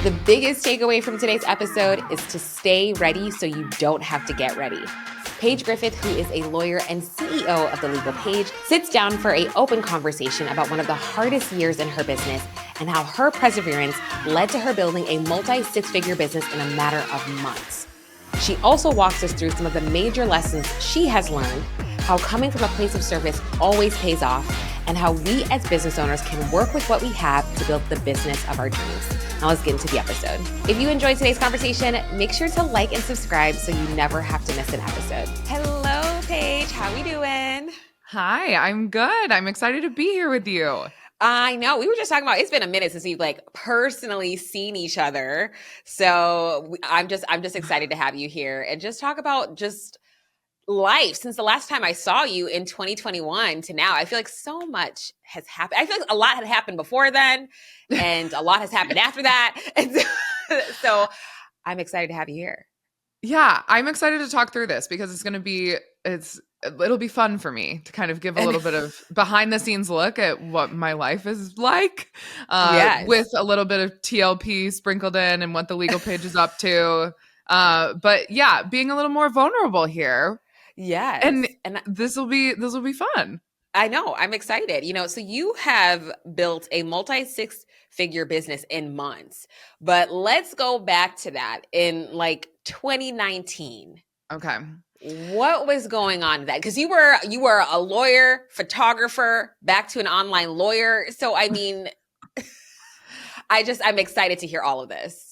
The biggest takeaway from today's episode is to stay ready so you don't have to get ready. Paige Griffith, who is a lawyer and CEO of The Legal Page, sits down for an open conversation about one of the hardest years in her business and how her perseverance led to her building a multi-six-figure business in a matter of months. She also walks us through some of the major lessons she has learned, how coming from a place of service always pays off, and how we as business owners can work with what we have to build the business of our dreams. Now let's get into the episode. If you enjoyed today's conversation, make sure to like and subscribe so you never have to miss an episode. Hello, Paige. How we doing? Hi, I'm good. I'm excited to be here with you. I know. We were just talking about, it's been a minute since we've personally seen each other. So I'm just excited to have you here and just talk about just life since the last time I saw you in 2021 to now. I feel like so much has happened. I feel like a lot had happened before then and a lot has happened after that. And so I'm excited to have you here. Yeah, I'm excited to talk through this because it'll be fun for me to kind of give a little bit of behind the scenes look at what my life is like, Yes. with a little bit of TLP sprinkled in and what the Legal Page is up to. But yeah, being a little more vulnerable here. Yes. And this will be fun. I know. I'm excited. So you have built a multi-six-figure business in months, but let's go back to that in 2019. Okay. What was going on in that? Because you were a lawyer, photographer, back to an online lawyer. So I mean, I'm excited to hear all of this.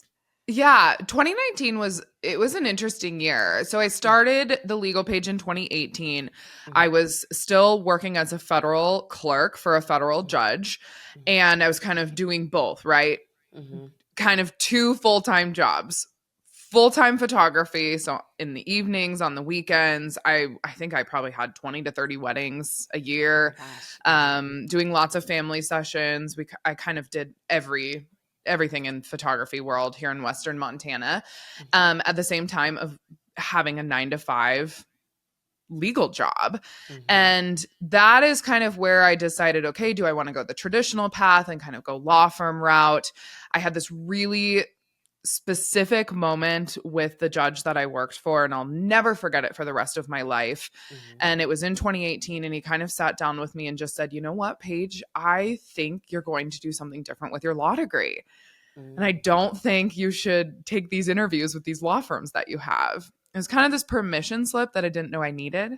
Yeah, 2019 was an interesting year. So I started the Legal Page in 2018. Mm-hmm. I was still working as a federal clerk for a federal judge, and I was kind of doing both, right? Mm-hmm. Kind of two full-time jobs. Full-time photography, so in the evenings, on the weekends. I think I probably had 20 to 30 weddings a year. Doing lots of family sessions. I kind of did everything in photography world here in Western Montana, at the same time of having a 9-to-5 legal job. Mm-hmm. And that is kind of where I decided, okay, do I want to go the traditional path and kind of go law firm route? I had this really specific moment with the judge that I worked for, and I'll never forget it for the rest of my life. Mm-hmm. And it was in 2018, and he kind of sat down with me and just said, you know what, Paige, I think you're going to do something different with your law degree. Mm-hmm. And I don't think you should take these interviews with these law firms that you have. It was kind of this permission slip that I didn't know I needed,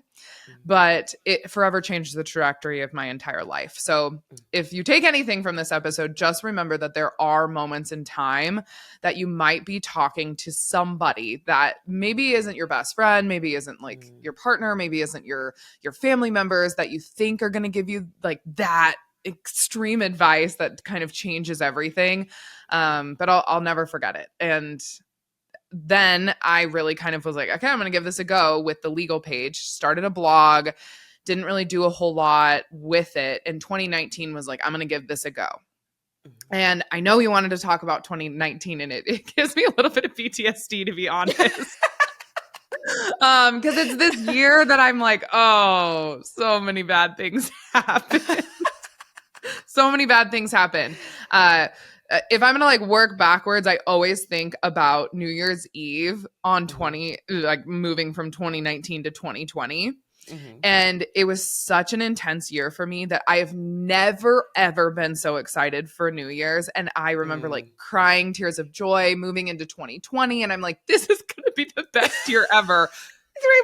but it forever changed the trajectory of my entire life. So if you take anything from this episode, just remember that there are moments in time that you might be talking to somebody that maybe isn't your best friend, maybe isn't your partner, maybe isn't your family members that you think are going to give you that extreme advice that kind of changes everything. But I'll never forget it. And then I really kind of was like, okay, I'm going to give this a go with the Legal Page. Started a blog, didn't really do a whole lot with it. And 2019 was like, I'm going to give this a go. Mm-hmm. And I know you wanted to talk about 2019, and it gives me a little bit of PTSD, to be honest. Because it's this year that I'm like, oh, so many bad things happen. So many bad things happen. If I'm going to work backwards, I always think about New Year's Eve on moving from 2019 to 2020. Mm-hmm. And it was such an intense year for me that I have never, ever been so excited for New Year's. And I remember crying tears of joy moving into 2020. And I'm like, this is going to be the best year ever.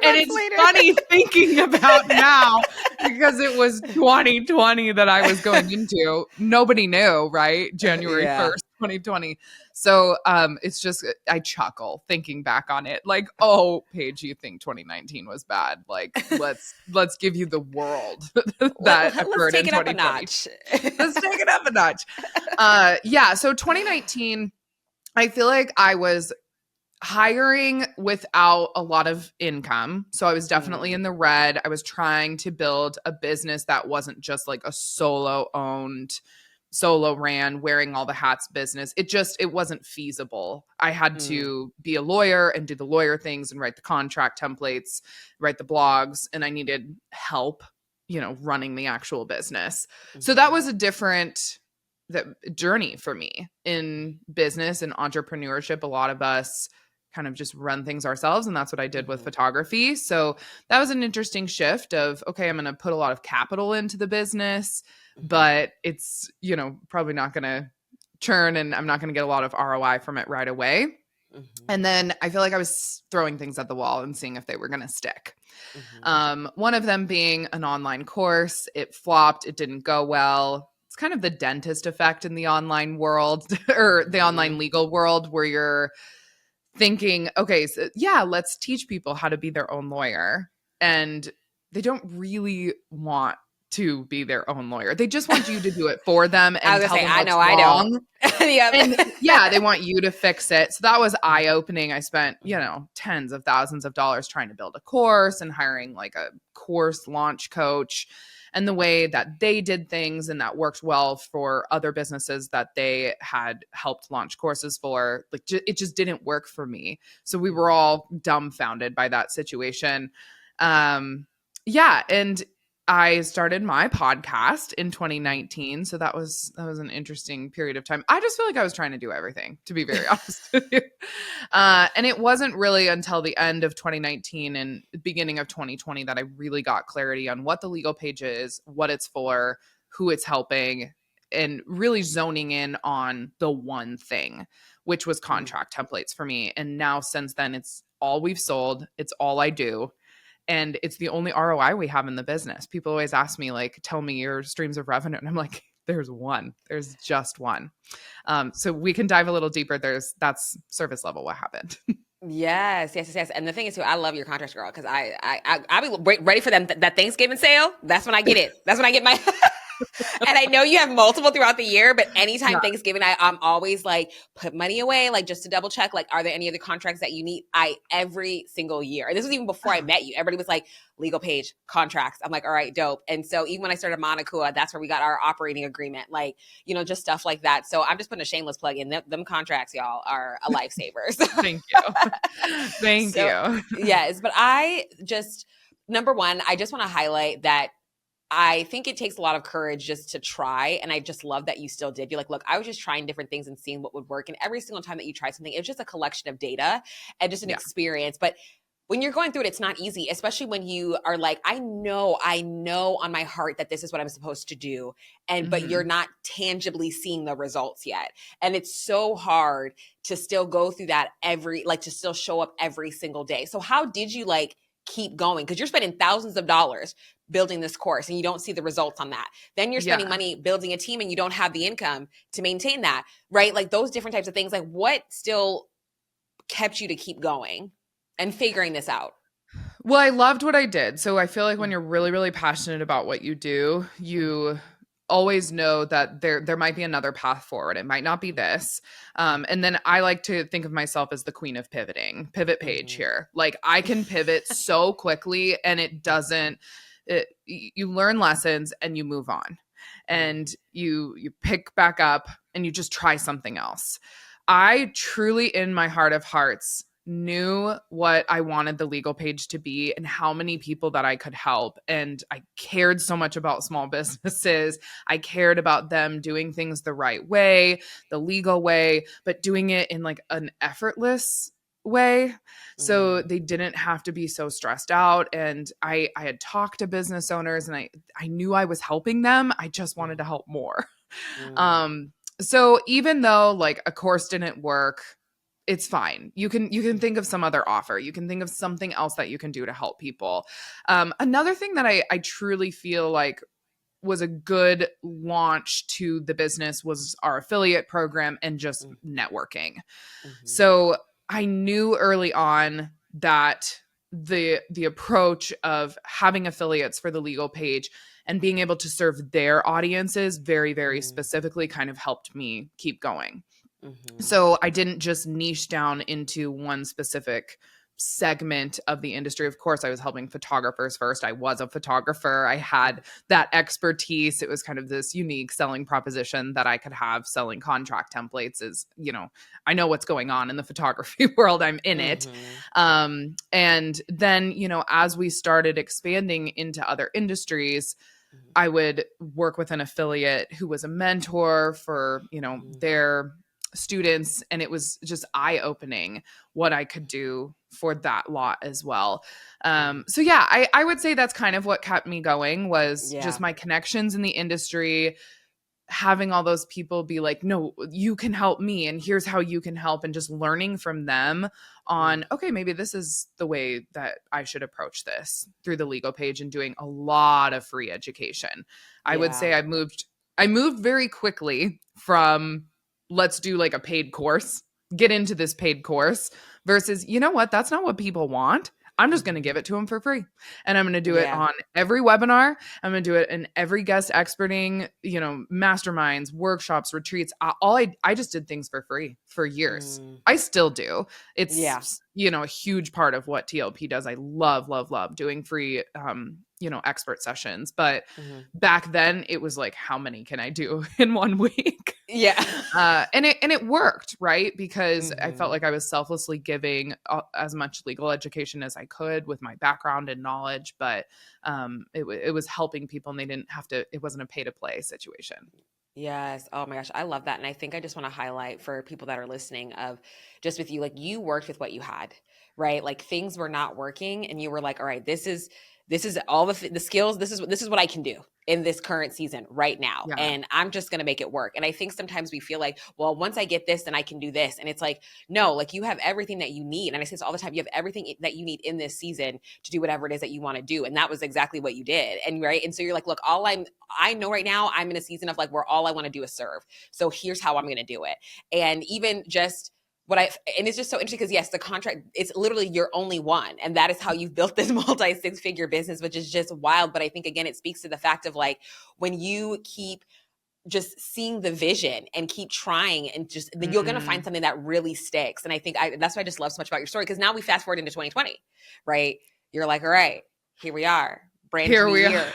3 months it's later. Funny thinking about now because it was 2020 that I was going into. Nobody knew, right? January 1st, 2020. So it's just, I chuckle thinking back on it. Oh, Paige, you think 2019 was bad? Let's give you the world that occurred in 2020. Let's take it up a notch. Let's take it up a notch. So 2019, I feel like I was hiring without a lot of income. So I was definitely in the red. I was trying to build a business that wasn't just a solo ran, wearing all the hats business. It wasn't feasible. I had to be a lawyer and do the lawyer things and write the contract templates, write the blogs, and I needed help, running the actual business. Mm-hmm. So that was a different the journey for me in business and entrepreneurship. A lot of us kind of just run things ourselves, and that's what I did with photography. So that was an interesting shift of, okay, I'm going to put a lot of capital into the business, but it's, probably not going to churn, and I'm not going to get a lot of ROI from it right away. And then I feel like I was throwing things at the wall and seeing if they were going to stick. One of them being an online course. It flopped. It didn't go well. It's kind of the dentist effect in the online world or the online legal world, where you're thinking, okay, so yeah, let's teach people how to be their own lawyer. And they don't really want to be their own lawyer. They just want you to do it for them and tell them what's wrong. Yep. And yeah, they want you to fix it. So that was eye-opening. I spent, tens of thousands of dollars trying to build a course and hiring like a course launch coach, and the way that they did things, and that worked well for other businesses that they had helped launch courses for. Like it just didn't work for me. So we were all dumbfounded by that situation. And I started my podcast in 2019. So that was an interesting period of time. I just feel like I was trying to do everything, to be very honest with you. And it wasn't really until the end of 2019 and beginning of 2020 that I really got clarity on what the legal page is, what it's for, who it's helping, and really zoning in on the one thing, which was contract templates for me. And now since then, it's all we've sold. It's all I do. And it's the only ROI we have in the business. People always ask me, like, tell me your streams of revenue. And I'm like, there's one. There's just one. So we can dive a little deeper. That's service level what happened. Yes. And the thing is, too, I love your contracts, girl, because I'll be ready for them. That Thanksgiving sale, that's when I get it. That's when I get my... And I know you have multiple throughout the year, but anytime Thanksgiving, I'm always like, put money away, like just to double check, like, are there any other contracts that you need? Every single year. And this was even before I met you. Everybody was like, legal page, contracts. I'm like, all right, dope. And so even when I started Akua, that's where we got our operating agreement, like, just stuff like that. So I'm just putting a shameless plug in. Them contracts, y'all, are a lifesaver. Thank you. Thank you. Yes. But number one, I just want to highlight that I think it takes a lot of courage just to try. And I just love that you still did. You're like, look, I was just trying different things and seeing what would work. And every single time that you try something, it was just a collection of data and just an experience. But when you're going through it, it's not easy, especially when you are like, I know on my heart that this is what I'm supposed to do. But you're not tangibly seeing the results yet. And it's so hard to still go through that to still show up every single day. So how did you keep going? Because you're spending thousands of dollars building this course and you don't see the results on that. Then you're spending money building a team and you don't have the income to maintain that, right? Like those different types of things. Like what still kept you to keep going and figuring this out? Well, I loved what I did. So I feel like when you're really, really passionate about what you do, you always know that there might be another path forward. It might not be this. And then I like to think of myself as the queen of pivoting, pivot Paige here. Like I can pivot so quickly and you learn lessons and you move on and you pick back up and you just try something else. I truly, in my heart of hearts, knew what I wanted the legal page to be and how many people that I could help. And I cared so much about small businesses. I cared about them doing things the right way, the legal way, but doing it in like an effortless way. So they didn't have to be so stressed out. And I had talked to business owners and I knew I was helping them. I just wanted to help more. So even though like a course didn't work, it's fine. You can think of some other offer. You can think of something else that you can do to help people. Another thing that I truly feel like was a good launch to the business was our affiliate program and just networking. So I knew early on that the approach of having affiliates for the legal page and being able to serve their audiences very, very specifically kind of helped me keep going. So I didn't just niche down into one specific segment of the industry. Of course, I was helping photographers first. I was a photographer. I had that expertise. It was kind of this unique selling proposition that I could have selling contract templates is, I know what's going on in the photography world. I'm in it. And then, as we started expanding into other industries, I would work with an affiliate who was a mentor for, their students. And it was just eye-opening what I could do for that lot as well. So yeah, I would say that's kind of what kept me going, was just my connections in the industry, having all those people be like, no, you can help me, and here's how you can help, and just learning from them on, okay, maybe this is the way that I should approach this through the legal page, and doing a lot of free education. I would say I moved very quickly from, let's do like a paid course, get into this paid course, versus, you know what, that's not what people want. I'm just going to give it to them for free. And I'm going to do it on every webinar. I'm going to do it in every guest experting, masterminds, workshops, retreats. I just did things for free for years. I still do. It's, a huge part of what TLP does. I love, love, love doing free, expert sessions. But back then it was like, how many can I do in 1 week? And it worked, right? Because I felt like I was selflessly giving as much legal education as I could with my background and knowledge, but it was helping people, and they didn't have to, it wasn't a pay to play situation. Yes. Oh my gosh. I love that. And I think I just want to highlight for people that are listening of just with you, like you worked with what you had, right? Like things were not working and you were like, all right, this is all the skills. This is what I can do in this current season right now. Yeah. And I'm just going to make it work. And I think sometimes we feel like, well, once I get this, then I can do this. And it's like, no, like you have everything that you need. And I say this all the time, you have everything that you need in this season to do whatever it is that you want to do. And that was exactly what you did. And right. And so you're like, look, I know right now I'm in a season of like where all I want to do is serve. So here's how I'm going to do it. And even just and it's just so interesting because yes, the contract, it's literally your only one. And that is how you've built this multi-six-figure business, which is just wild. But I think, again, it speaks to the fact of like, when you keep just seeing the vision and keep trying, and just then you're going to find something that really sticks. And I think that's why I just love so much about your story. Because now we fast forward into 2020, right? You're like, all right, here we are. Brand new year,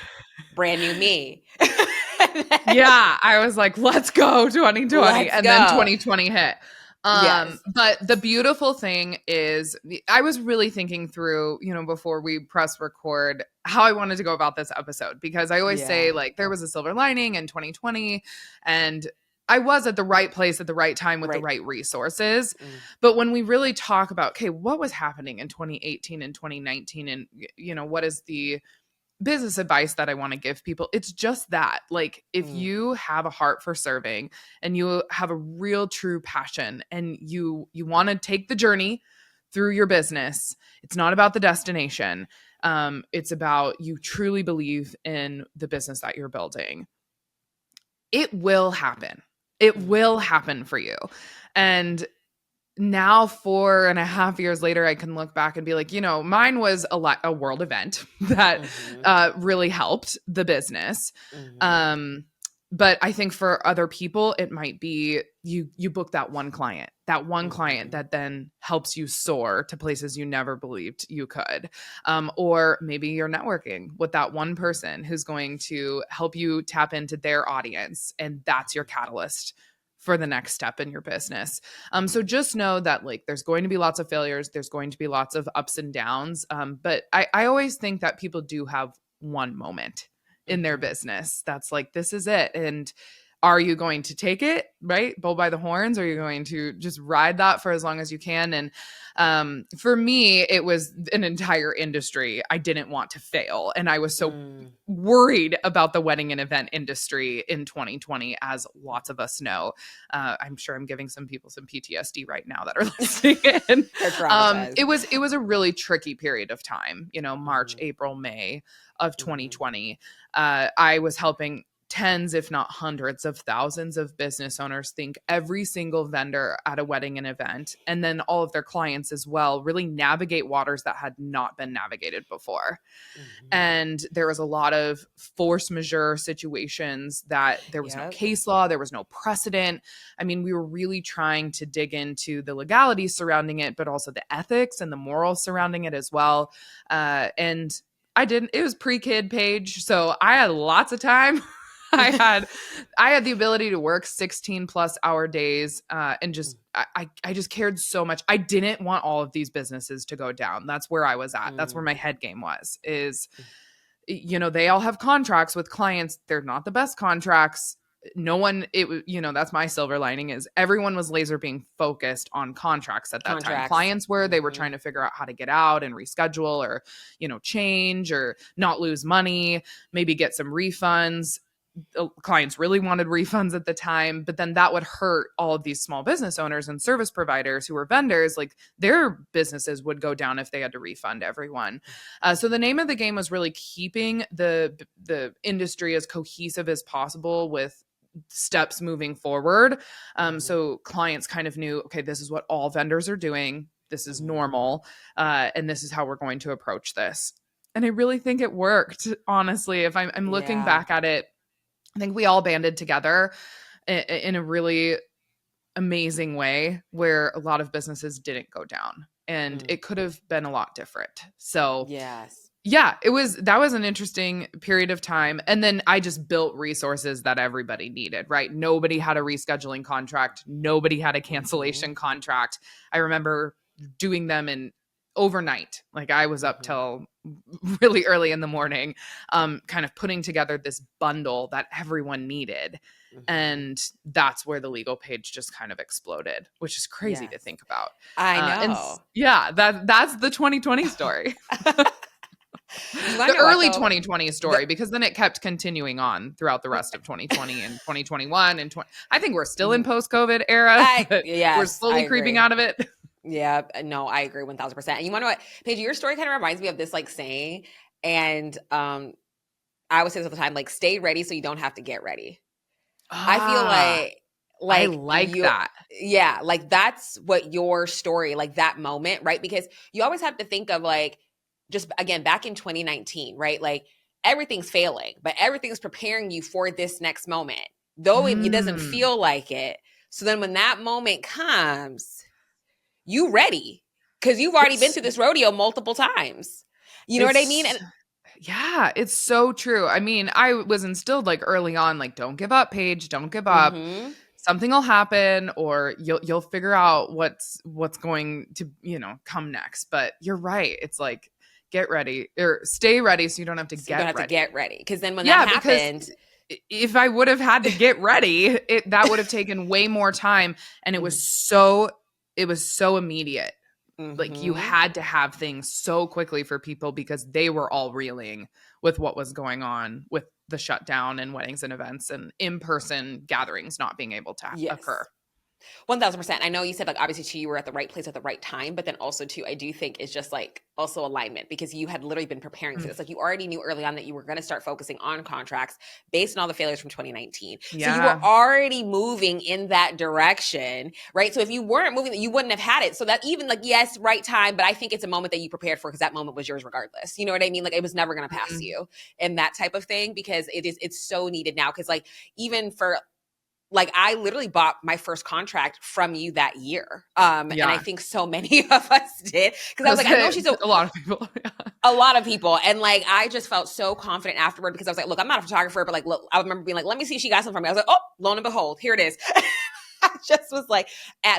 brand new me. Yeah. I was like, let's go 2020. And then 2020 hit. But the beautiful thing is, I was really thinking through, before we press record, how I wanted to go about this episode, because I always say like there was a silver lining in 2020 and I was at the right place at the right time with the right resources. But when we really talk about, okay, what was happening in 2018 and 2019, and, what is the business advice that I want to give people, it's just that, like, if you have a heart for serving and you have a real true passion and you want to take the journey through your business, it's not about the destination. It's about you truly believe in the business that you're building. It will happen. It will happen for you. And now 4.5 years later, I can look back and be like, mine was a world event that really helped the business. But I think for other people, it might be you book that one client that then helps you soar to places you never believed you could. Or maybe you're networking with that one person who's going to help you tap into their audience, and that's your catalyst for the next step in your business. So just know that like there's going to be lots of failures. There's going to be lots of ups and downs. But I always think that people do have one moment in their business that's like, this is it. And are you going to take it, right? Bull by the horns, or are you going to just ride that for as long as you can? And for me, it was an entire industry. I didn't want to fail. And I was so worried about the wedding and event industry in 2020, as lots of us know. I'm sure I'm giving some people some PTSD right now that are listening in. It was a really tricky period of time, March, April, May of 2020. I was helping tens, if not hundreds of thousands of business owners think every single vendor at a wedding and event, and then all of their clients as well, really navigate waters that had not been navigated before. And there was a lot of force majeure situations that there was no case law, there was no precedent. I mean, we were really trying to dig into the legalities surrounding it, but also the ethics and the morals surrounding it as well. And it was pre-kid Paige, so I had lots of time. I had the ability to work 16 plus hour days, and just, I just cared so much. I didn't want all of these businesses to go down. That's where I was at. That's where my head game was, they all have contracts with clients. They're not the best contracts. No one, that's my silver lining is everyone was laser being focused on contracts at that time. Clients were, they were trying to figure out how to get out and reschedule or, change or not lose money, maybe get some refunds. Clients really wanted refunds at the time, but then that would hurt all of these small business owners and service providers who were vendors. Like their businesses would go down if they had to refund everyone. So the name of the game was really keeping the industry as cohesive as possible with steps moving forward. So clients kind of knew, okay, this is what all vendors are doing. This is normal. And this is how we're going to approach this. And I really think it worked, honestly. If I'm looking back at it, I think we all banded together in a really amazing way where a lot of businesses didn't go down, and it could have been a lot different. So yes. Yeah, that was an interesting period of time. And then I just built resources that everybody needed, right? Nobody had a rescheduling contract. Nobody had a cancellation contract. I remember doing them in overnight. Like I was up till really early in the morning, kind of putting together this bundle that everyone needed. And that's where the legal page just kind of exploded, which is crazy to think about. I know. That's the 2020 story. The early 2020 story, because then it kept continuing on throughout the rest of 2020 and 2021 and I think we're still in post-COVID era. We're slowly creeping out of it. Yeah, no, I agree 1000%. And you want to know what, Paige, your story kind of reminds me of this like saying, and I would say this all the time, like stay ready so you don't have to get ready. I feel I like that. Yeah, like that's what your story, like that moment, right? Because you always have to think of like, just again, back in 2019, right? Like everything's failing, but everything's preparing you for this next moment, though it doesn't feel like it. So then when that moment comes, you ready because you've already been through this rodeo multiple times. You know what I mean? And yeah, it's so true. I mean, I was instilled like early on, like, don't give up, Paige, don't give up. Something will happen, or you'll figure out what's going to, come next. But you're right. It's like, get ready or stay ready so you don't have to get ready. Because then when that happened, if I would have had to get ready, that would have taken way more time. And it was so immediate. Like you had to have things so quickly for people because they were all reeling with what was going on with the shutdown and weddings and events and in-person gatherings not being able to occur. 1000%. I know you said like obviously too, you were at the right place at the right time, but then also too, I do think it's just like also alignment because you had literally been preparing for this. Like you already knew early on that you were going to start focusing on contracts based on all the failures from 2019. Yeah. So you were already moving in that direction, right? So if you weren't moving, you wouldn't have had it. So that even like, yes, right time, but I think it's a moment that you prepared for because that moment was yours regardless. You know what I mean? Like it was never going to pass you and that type of thing because it's so needed now. Cause like even for like I literally bought my first contract from you that year. And I think so many of us did. Cause I was like, I know she's a lot of people. A lot of people. And like, I just felt so confident afterward because I was like, look, I'm not a photographer, but like, look, I remember being like, let me see if she got something from me. I was like, oh, lo and behold, here it is. I just was like,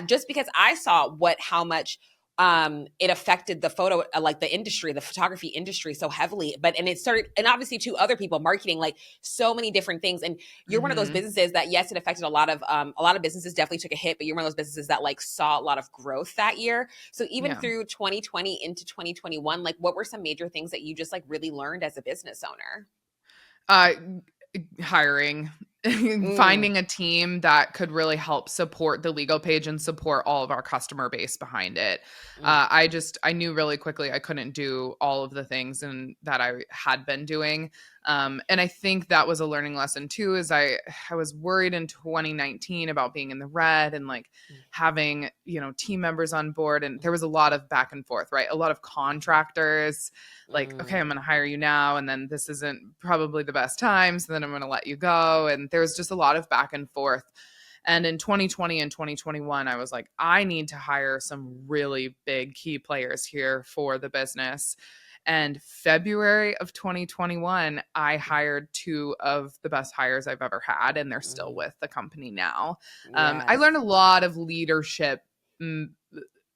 just because I saw how much it affected the photo, like the industry, the photography industry so heavily, and it started, and obviously to other people, marketing, like so many different things. And you're one of those businesses that, yes, it affected a lot of businesses definitely took a hit, but you're one of those businesses that like saw a lot of growth that year. So even through 2020 into 2021, like what were some major things that you just like really learned as a business owner? Hiring. Finding a team that could really help support the legal page and support all of our customer base behind it. I knew really quickly I couldn't do all of the things that I had been doing. And I think that was a learning lesson too, is I was worried in 2019 about being in the red and like having, team members on board. And there was a lot of back and forth, right? A lot of contractors like, okay, I'm going to hire you now. And then this isn't probably the best time. So then I'm going to let you go. And there was just a lot of back and forth. And in 2020 and 2021, I was like, I need to hire some really big key players here for the business. And February of 2021, I hired two of the best hires I've ever had, and they're still with the company now. I learned a lot of leadership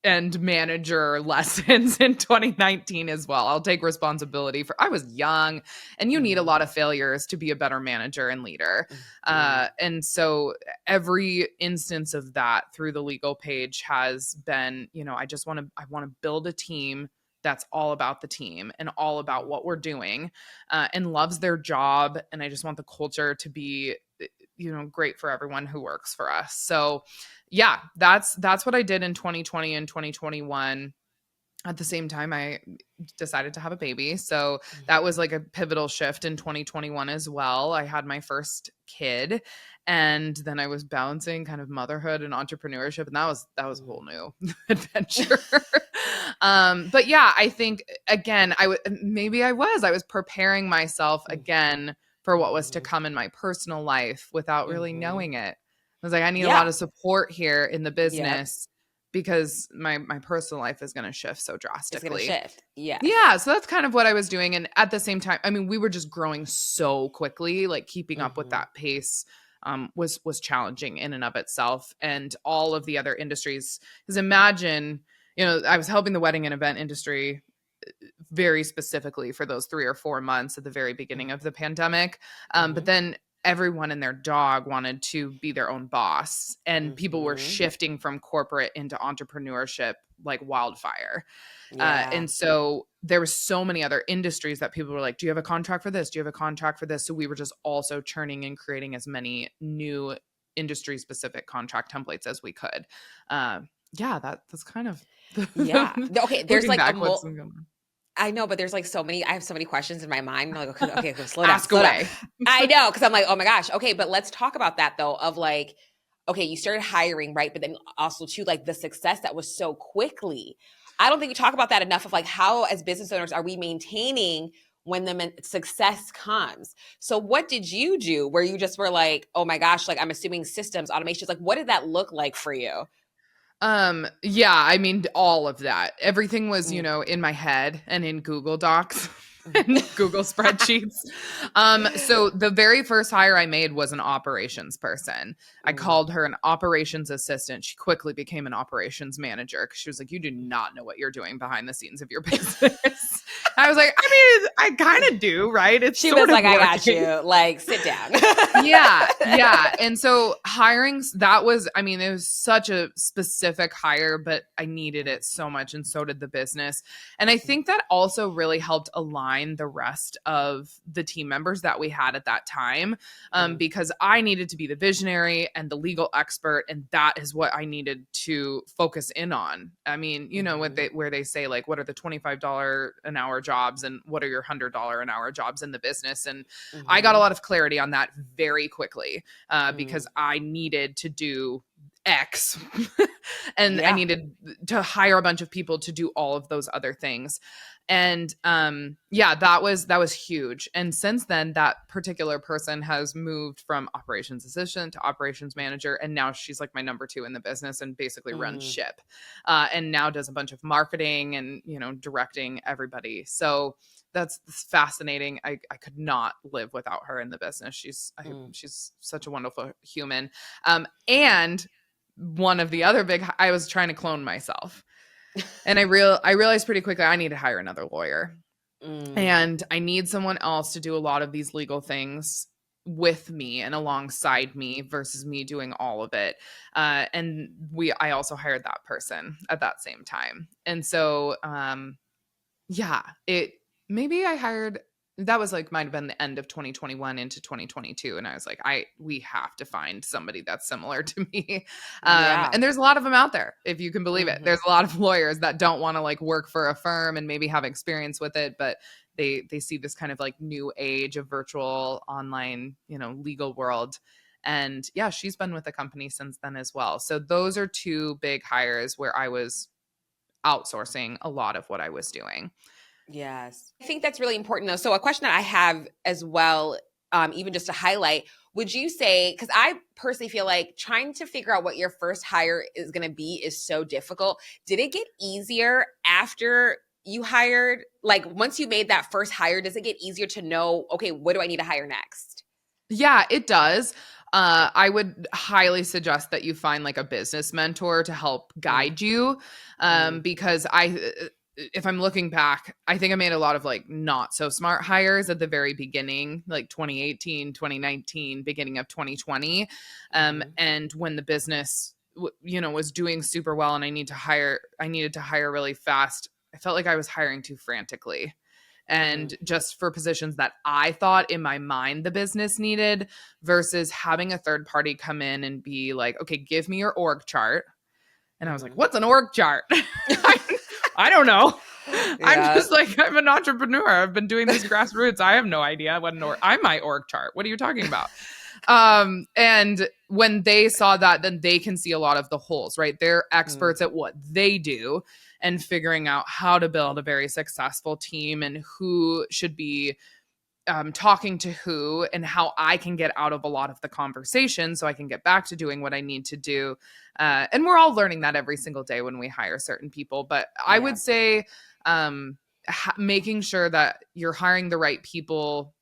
and manager lessons in 2019 as well. I'll take responsibility for, I was young, and you need a lot of failures to be a better manager and leader. And so every instance of that through the legal page has been, I want to build a team that's all about the team and all about what we're doing, and loves their job. And I just want the culture to be, great for everyone who works for us. So yeah, that's what I did in 2020 and 2021. At the same time, I decided to have a baby. So that was like a pivotal shift in 2021 as well. I had my first kid, and then I was balancing kind of motherhood and entrepreneurship. And that was a whole new adventure. But yeah, I think again, I was preparing myself again for what was to come in my personal life without really knowing it. I was like, I need a lot of support here in the business because my personal life is going to shift so drastically. It's going to shift. Yeah. Yeah. So that's kind of what I was doing. And at the same time, I mean, we were just growing so quickly, like keeping up with that pace was challenging in and of itself. And all of the other industries, because imagine, I was helping the wedding and event industry very specifically for those 3 or 4 months at the very beginning of the pandemic. But then everyone and their dog wanted to be their own boss, and people were shifting from corporate into entrepreneurship like wildfire. And so there were so many other industries that people were like, do you have a contract for this? Do you have a contract for this? So we were just also churning and creating as many new industry specific contract templates as we could. That's kind of okay, there's like I know, but there's like I have so many questions in my mind. I'm like, okay, slow down. Ask away. I know, because I'm like, oh my gosh. Okay, but let's talk about that though, of like, okay, you started hiring, right? But then also too, like the success that was so quickly. I don't think we talk about that enough, of like how as business owners are we maintaining when the success comes. So what did you do where you just were like, oh my gosh, like I'm assuming systems, automations, like what did that look like for you? I mean, all of that. Everything was, in my head and in Google Docs and Google spreadsheets. So the very first hire I made was an operations person. I called her an operations assistant. She quickly became an operations manager because she was like, you do not know what you're doing behind the scenes of your business. I was like, I mean, I kind of do, right? She was like, I got you. Like, sit down. Yeah. And so hiring, it was such a specific hire, but I needed it so much, and so did the business. And I think that also really helped align the rest of the team members that we had at that time, because I needed to be the visionary and the legal expert, and that is what I needed to focus in on. I mean, where they say like, what are the $25 an hour jobs and what are your $100 an hour jobs in the business? And I got a lot of clarity on that very quickly, because I needed to do X and I needed to hire a bunch of people to do all of those other things. And that was huge. And since then, that particular person has moved from operations assistant to operations manager, and now she's like my number 2 in the business and basically runs ship, and now does a bunch of marketing and directing everybody. So that's fascinating. I could not live without her in the business. She's such a wonderful human. And one of the other I was trying to clone myself. And I realized pretty quickly I need to hire another lawyer, and I need someone else to do a lot of these legal things with me and alongside me versus me doing all of it. And I also hired that person at that same time. And so, that was like might have been the end of 2021 into 2022, and I was like, we have to find somebody that's similar to me. And there's a lot of them out there, if you can believe it. There's a lot of lawyers that don't want to like work for a firm and maybe have experience with it, but they see this kind of like new age of virtual online legal world. And she's been with the company since then as well. So those are 2 big hires where I was outsourcing a lot of what I was doing. Yes. I think that's really important though. So a question that I have as well, even just to highlight, would you say, because I personally feel like trying to figure out what your first hire is going to be is so difficult. Did it get easier after you hired? Like once you made that first hire, does it get easier to know, okay, what do I need to hire next? Yeah, it does. I would highly suggest that you find like a business mentor to help guide you. Because if I'm looking back, I think I made a lot of like not so smart hires at the very beginning, like 2018, 2019, beginning of 2020. And when the business, was doing super well and I needed to hire really fast, I felt like I was hiring too frantically. And just for positions that I thought in my mind the business needed versus having a third party come in and be like, okay, give me your org chart. And I was like, what's an org chart? I don't know. Yeah. I'm just like, I'm an entrepreneur. I've been doing this grassroots. I have no idea what I'm my org chart. What are you talking about? And when they saw that, then they can see a lot of the holes, right? They're experts at what they do and figuring out how to build a very successful team and who should be talking to who and how I can get out of a lot of the conversation so I can get back to doing what I need to do. And we're all learning that every single day when we hire certain people. But I would say making sure that you're hiring the right people.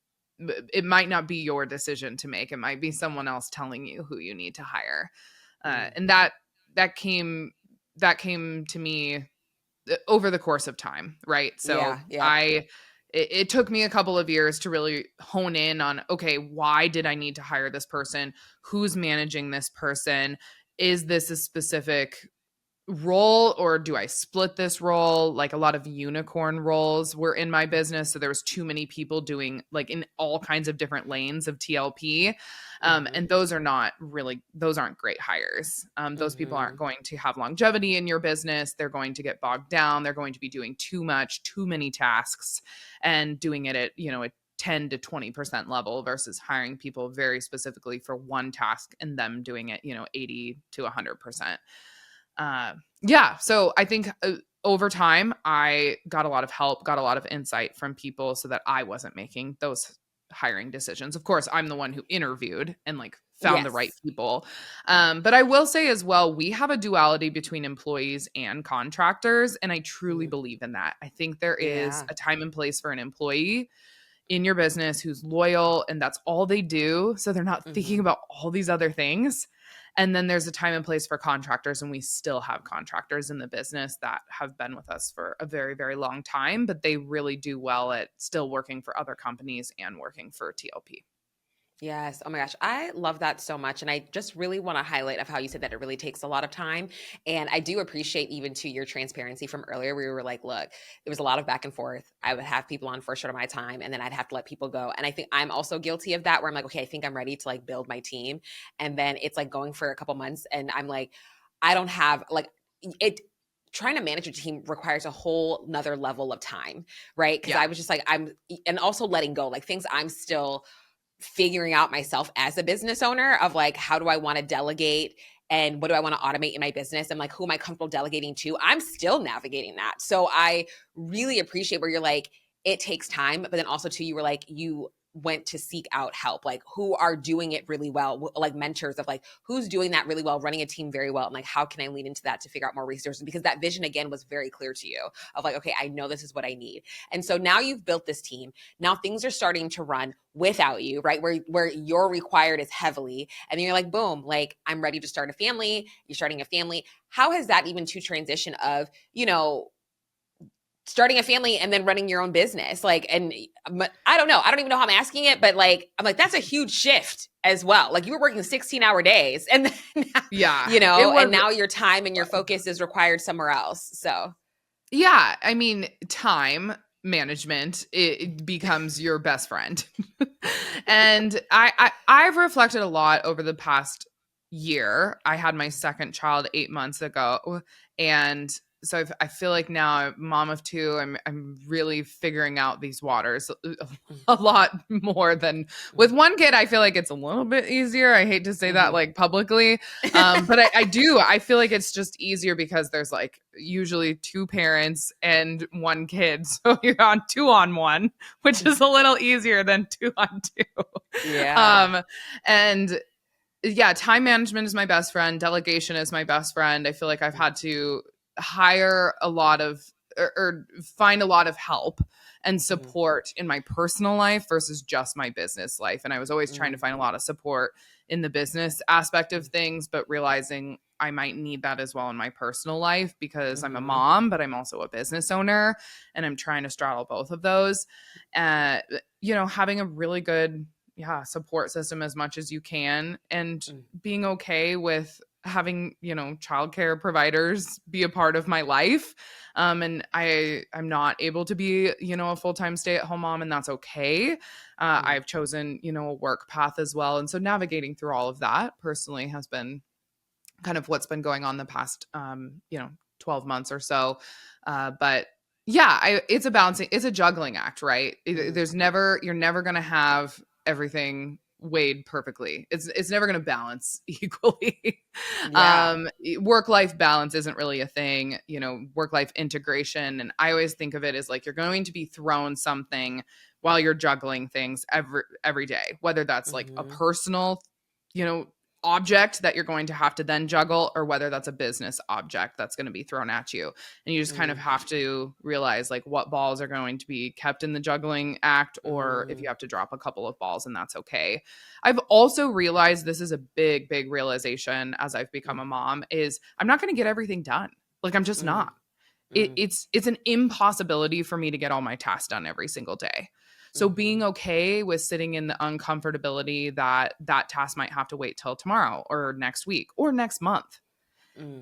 It might not be your decision to make. It might be someone else telling you who you need to hire. And that came to me over the course of time, right? So it took me a couple of years to really hone in on, okay, why did I need to hire this person? Who's managing this person? Is this a specific role or do I split this role? Like a lot of unicorn roles were in my business. So there was too many people doing like in all kinds of different lanes of TLP. And those aren't great hires. Those people aren't going to have longevity in your business. They're going to get bogged down. They're going to be doing too many tasks and doing it at, a 10 to 20% level versus hiring people very specifically for one task and them doing it, 80 to 100%. So I think over time, I got a lot of help, got a lot of insight from people so that I wasn't making those hiring decisions. Of course, I'm the one who interviewed and like found the right people. But I will say as well, we have a duality between employees and contractors. And I truly believe in that. I think there is a time and place for an employee in your business who's loyal and that's all they do. So they're not thinking about all these other things. And then there's a time and place for contractors, and we still have contractors in the business that have been with us for a very, very long time, but they really do well at still working for other companies and working for TLP. Yes. Oh my gosh. I love that so much. And I just really want to highlight of how you said that it really takes a lot of time. And I do appreciate even to your transparency from earlier, where you were like, look, there was a lot of back and forth. I would have people on for a short amount of my time and then I'd have to let people go. And I think I'm also guilty of that where I'm like, okay, I think I'm ready to like build my team. And then it's like going for a couple months and I'm like, I don't have like it. Trying to manage a team requires a whole nother level of time, right? Because I was just like, and also letting go, like things I'm still figuring out myself as a business owner of like, how do I want to delegate and what do I want to automate in my business? And like, who am I comfortable delegating to? I'm still navigating that. So I really appreciate where you're like, it takes time, but then also too, you were like, you went to seek out help, like who are doing it really well, like mentors of like, who's doing that really well, running a team very well. And like, how can I lean into that to figure out more resources? Because that vision again was very clear to you of like, okay, I know this is what I need. And so now you've built this team. Now things are starting to run without you, right? Where you're required is heavily. And then you're like, boom, like I'm ready to start a family. You're starting a family. How has that even to transition of, starting a family and then running your own business? Like, and I don't know. I don't even know how I'm asking it, but like, I'm like, that's a huge shift as well. Like you were working 16-hour days and then, and now your time and your focus is required somewhere else. So. Yeah. I mean, time management, it becomes your best friend. And I've reflected a lot over the past year. I had my second child 8 months ago. And so I feel like now I'm mom of two. I'm really figuring out these waters a lot more than with one kid. I feel like it's a little bit easier. I hate to say that like publicly, but I feel like it's just easier because there's like usually two parents and one kid, so you're on 2-on-1, which is a little easier than 2-on-2. Yeah. And yeah, time management is my best friend. Delegation is my best friend. I feel like I've had to hire a lot of or find a lot of help and Mm-hmm. support in my personal life versus just my business life. And I was always trying to Mm-hmm. find a lot of support in the business aspect of things, but realizing I might need that as well in my personal life because I'm a Mm-hmm. mom, but I'm also a business owner and I'm trying to straddle both of those. Having a really good support system as much as you can and being okay with having childcare providers be a part of my life, and I'm not able to be a full-time stay-at-home mom, and that's okay. I've chosen a work path as well, and so navigating through all of that personally has been kind of what's been going on the past 12 months or so. But yeah, it's a juggling act, right? You're never going to have everything weighed perfectly. It's never going to balance equally. Yeah. Work-life balance isn't really a thing, work-life integration. And I always think of it as like, you're going to be thrown something while you're juggling things every day, whether that's like a personal, object that you're going to have to then juggle, or whether that's a business object that's going to be thrown at you. And you just kind of have to realize like what balls are going to be kept in the juggling act, or if you have to drop a couple of balls, and that's okay. I've also realized, this is a big, big realization as I've become a mom, is I'm not going to get everything done. Like, I'm just not. It's an impossibility for me to get all my tasks done every single day. So being okay with sitting in the uncomfortability that task might have to wait till tomorrow or next week or next month.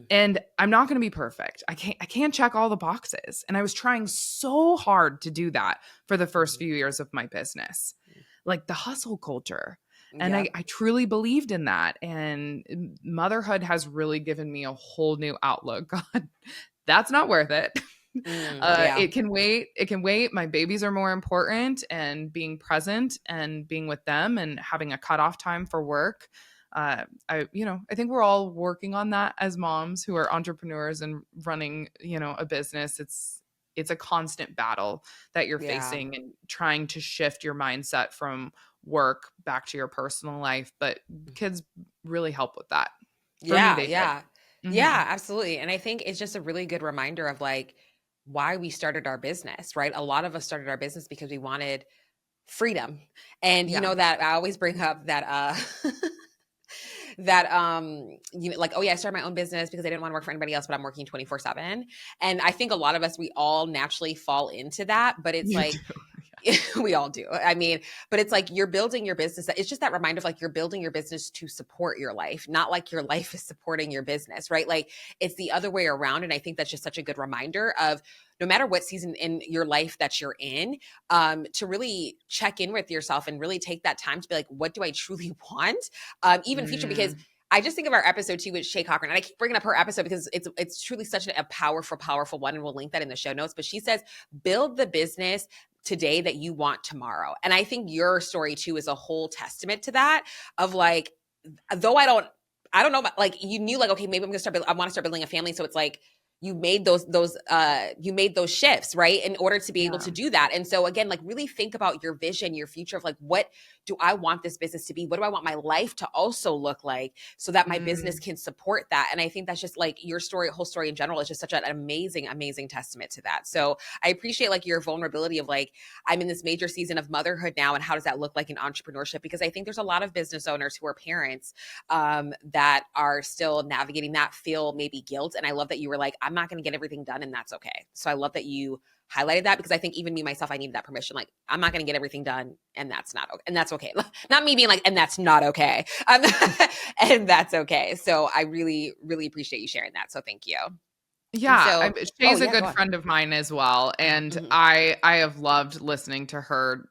And I'm not going to be perfect. I can't check all the boxes. And I was trying so hard to do that for the first few years of my business, like the hustle culture. And I truly believed in that. And motherhood has really given me a whole new outlook on that's not worth it. It can wait. My babies are more important, and being present and being with them and having a cutoff time for work. I think we're all working on that as moms who are entrepreneurs and running, a business. It's a constant battle that you're facing, and trying to shift your mindset from work back to your personal life. But kids really help with that. For me, they did. Yeah, absolutely. And I think it's just a really good reminder of like why we started our business, right? A lot of us started our business because we wanted freedom. And that I always bring up that like, oh yeah, I started my own business because I didn't want to work for anybody else, but I'm working 24/7. And I think a lot of us, we all naturally fall into that, but it's like we all do. I mean, but it's like you're building your business. It's just that reminder of like you're building your business to support your life, not like your life is supporting your business, right? Like it's the other way around. And I think that's just such a good reminder of no matter what season in your life that you're in, to really check in with yourself and really take that time to be like, what do I truly want? Even future, because I just think of our episode 2 with Shay Cochran, and I keep bringing up her episode because it's truly such a powerful one, and we'll link that in the show notes. But she says, build the business today that you want tomorrow. And I think your story too is a whole testament to that, of like, though I don't know, like you knew like, okay, maybe I want to start building a family. So it's like, you made those shifts, right? In order to be able to do that. And so again, like really think about your vision, your future of like, what do I want this business to be? What do I want my life to also look like so that my business can support that? And I think that's just like your whole story in general is just such an amazing, amazing testament to that. So I appreciate like your vulnerability of like, I'm in this major season of motherhood now. And how does that look like in entrepreneurship? Because I think there's a lot of business owners who are parents that are still navigating that, feel maybe guilt. And I love that you were like, I'm not going to get everything done, and that's okay. So I love that you highlighted that, because I think even me, myself, I needed that permission. Like, I'm not going to get everything done, and that's not okay. And that's okay. Not me being like, and that's not okay. And that's okay. So I really, really appreciate you sharing that. So thank you. Yeah, Shay's a good friend of mine as well, and I have loved listening to her,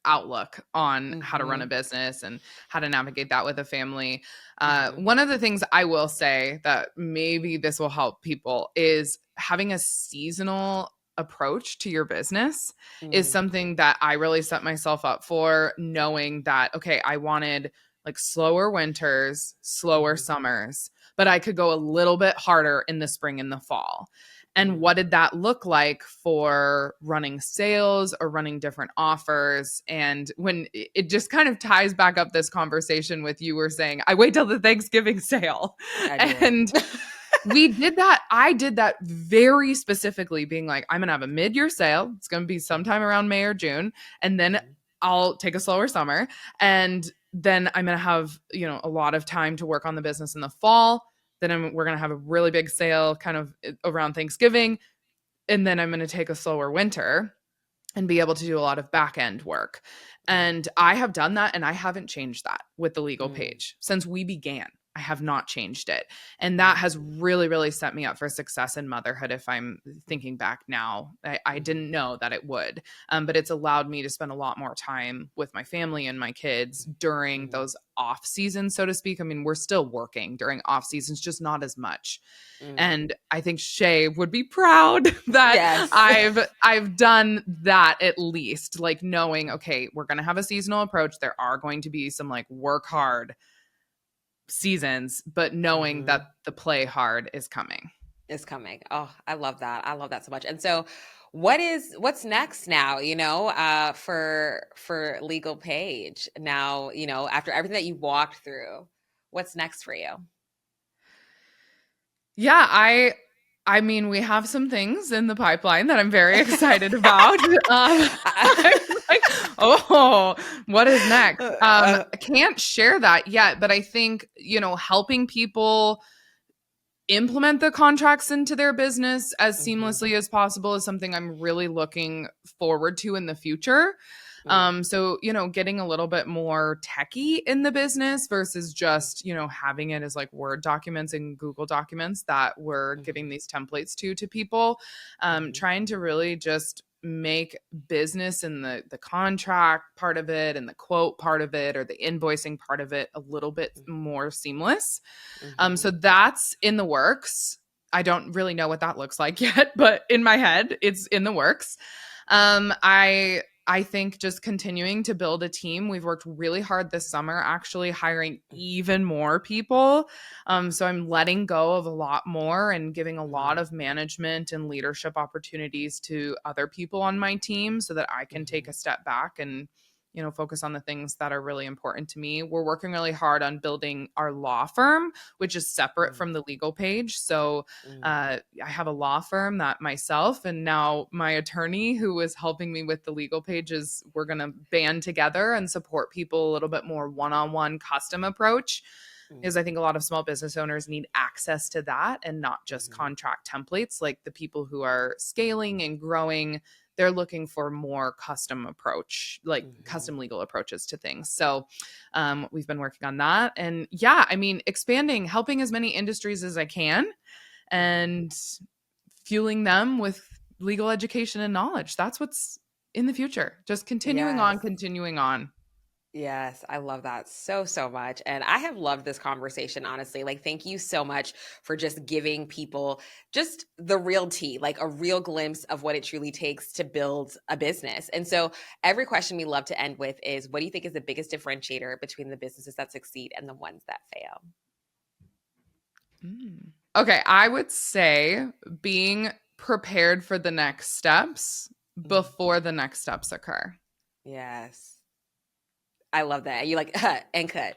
outlook on how to run a business and how to navigate that with a family. One of the things I will say that maybe this will help people is having a seasonal approach to your business is something that I really set myself up for, knowing that, okay, I wanted like slower winters, slower summers, but I could go a little bit harder in the spring and the fall. And what did that look like for running sales or running different offers? And when it just kind of ties back up this conversation with you were saying, I wait till the Thanksgiving sale. And We did that. I did that very specifically, being like, I'm going to have a mid-year sale. It's going to be sometime around May or June. And then I'll take a slower summer. And then I'm going to have, a lot of time to work on the business in the fall. Then we're going to have a really big sale kind of around Thanksgiving. And then I'm going to take a slower winter and be able to do a lot of back end work. And I have done that, and I haven't changed that with the legal page since we began. I have not changed it. And that has really, really set me up for success in motherhood. If I'm thinking back now, I didn't know that it would, but it's allowed me to spend a lot more time with my family and my kids during those off seasons, so to speak. I mean, we're still working during off seasons, just not as much. And I think Shay would be proud that I've done that, at least, like knowing, okay, we're going to have a seasonal approach. There are going to be some like work hard seasons, but knowing that the play hard is coming. Oh, I love that. I love that so much. And so what's next now, for Legal Paige now, after everything that you've walked through, what's next for you? Yeah, I mean, we have some things in the pipeline that I'm very excited about. I'm like, oh, what is next? I can't share that yet, but I think, helping people implement the contracts into their business as seamlessly as possible is something I'm really looking forward to in the future. So, getting a little bit more techie in the business versus just, having it as like Word documents and Google documents that we're giving these templates to people, trying to really just make business and the contract part of it and the quote part of it or the invoicing part of it a little bit more seamless. So that's in the works. I don't really know what that looks like yet, but in my head, it's in the works. I think just continuing to build a team. We've worked really hard this summer, actually hiring even more people. So I'm letting go of a lot more and giving a lot of management and leadership opportunities to other people on my team so that I can take a step back and focus on the things that are really important to me. We're working really hard on building our law firm, which is separate from the legal page. So I have a law firm that myself and now my attorney who is helping me with the legal pages, we're going to band together and support people a little bit more one-on-one custom approach. Because I think a lot of small business owners need access to that and not just contract templates. Like the people who are scaling and growing, they're looking for more custom approach, like custom legal approaches to things. So we've been working on that. And yeah, I mean, expanding, helping as many industries as I can and fueling them with legal education and knowledge. That's what's in the future. Just continuing on. Yes, I love that so much. And I have loved this conversation, honestly. Like, thank you so much for just giving people just the real tea, like a real glimpse of what it truly takes to build a business. And so every question we love to end with is, what do you think is the biggest differentiator between the businesses that succeed and the ones that fail? Okay, I would say being prepared for the next steps before the next steps occur. Yes. I love that. You like, and cut.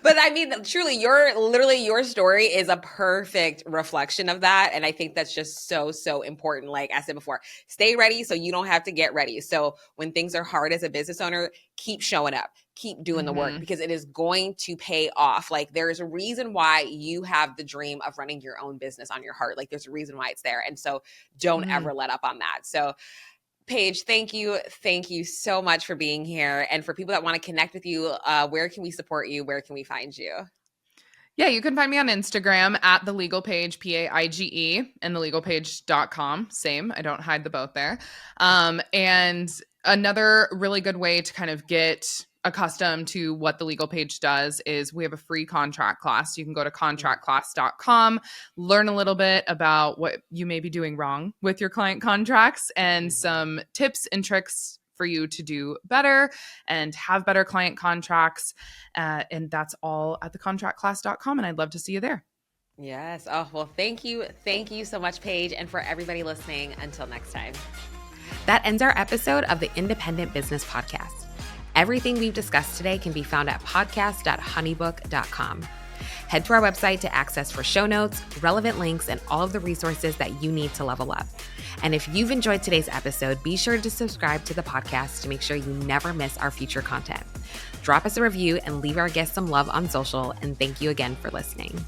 But I mean, truly, your story is a perfect reflection of that. And I think that's just so important. Like I said before, stay ready so you don't have to get ready. So when things are hard as a business owner, keep showing up, keep doing the work because it is going to pay off. Like there's a reason why you have the dream of running your own business on your heart. Like there's a reason why it's there. And so don't ever let up on that. So Paige, thank you. Thank you so much for being here. And for people that want to connect with you, where can we support you? Where can we find you? Yeah, you can find me on Instagram at the legal page, PAIGE, and thelegalpage.com. Same. I don't hide the both there. And another really good way to kind of get accustomed to what the legal page does is we have a free contract class. You can go to contractclass.com, learn a little bit about what you may be doing wrong with your client contracts and some tips and tricks for you to do better and have better client contracts. And that's all at thecontractclass.com. And I'd love to see you there. Yes. Oh, well, thank you. Thank you so much, Paige. And for everybody listening, until next time. That ends our episode of the Independent Business Podcast. Everything we've discussed today can be found at podcast.honeybook.com. Head to our website to access for show notes, relevant links, and all of the resources that you need to level up. And if you've enjoyed today's episode, be sure to subscribe to the podcast to make sure you never miss our future content. Drop us a review and leave our guests some love on social, and thank you again for listening.